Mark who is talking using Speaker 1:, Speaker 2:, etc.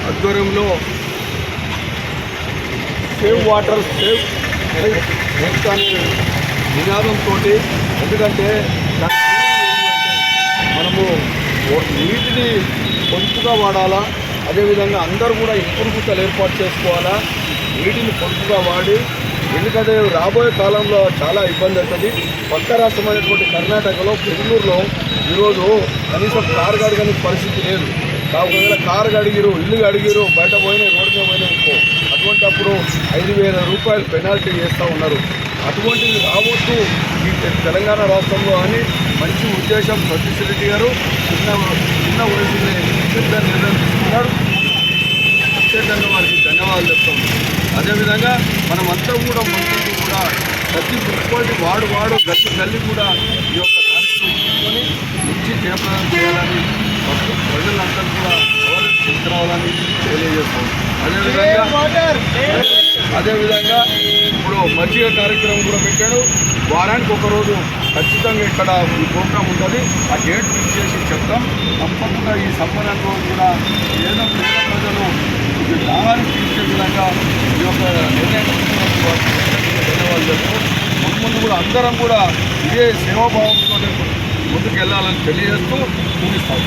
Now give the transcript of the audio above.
Speaker 1: ఆధ్వర్యంలో save water save health అనే నినాదంతో, ఎందుకంటే మనము నీటిని పొదుపుగా వాడాలా, అదేవిధంగా అందరూ కూడా ఇంకుడు గుంతలు ఏర్పాటు చేసుకోవాలా, నీటిని పొదుపుగా వాడి, ఎందుకంటే రాబోయే కాలంలో చాలా ఇబ్బంది అవుతుంది. పక్క రాష్ట్రమైనటువంటి కర్ణాటకలో బెంగళూరులో ఈరోజు కనీసం కారు కడగని పరిస్థితి లేదు. ఒకవేళ కారు కడిగిరు, ఇల్లు కడిగిరు, బయట పోయినా రోడ్డు మీద పోయినా ఇంకో అటువంటి అప్పుడు 5,000 రూపాయలు పెనాల్టీ చేస్తూ ఉన్నారు. అటువంటిది రావద్దు ఈ తెలంగాణ రాష్ట్రంలో అని మంచి ఉద్దేశం సతీష్ రెడ్డి గారు చిన్న వయసులో పెద్ద నిర్ణయం తీసుకున్నాడు. ప్రత్యేకంగా వారికి ధన్యవాదాలు చెప్తాం. అదేవిధంగా మనమంతా కూడా మంత్రులు కూడా ప్రతి మున్సిపాలిటీ వాడు గల్లి కూడా ఈ యొక్క కార్యక్రమం తీసుకొని మంచి జయప్రదం చేయాలని ప్రజలందరూ కూడా తీసుకురావాలని తెలియజేస్తాం. అదేవిధంగా ఇప్పుడు మజ్జిగ కార్యక్రమం కూడా పెట్టాడు. వారానికి ఒకరోజు ఖచ్చితంగా ఇక్కడ ఈ ప్రోగ్రాం ఉంటుంది. ఆ డేట్ ఫిక్స్ చేసి చెప్తాం. తప్పకుండా ఈ సంబరంలో కూడా పేద ప్రజలు దాహాన్ని తీర్చే విధంగా ఈ యొక్క నిర్ణయం ధన్యవాదాలు చెప్తూ ముందు కూడా అందరం కూడా ఇదే సేవాభావంతో ముందుకు వెళ్ళాలని తెలియజేస్తూ ముగిస్తాం.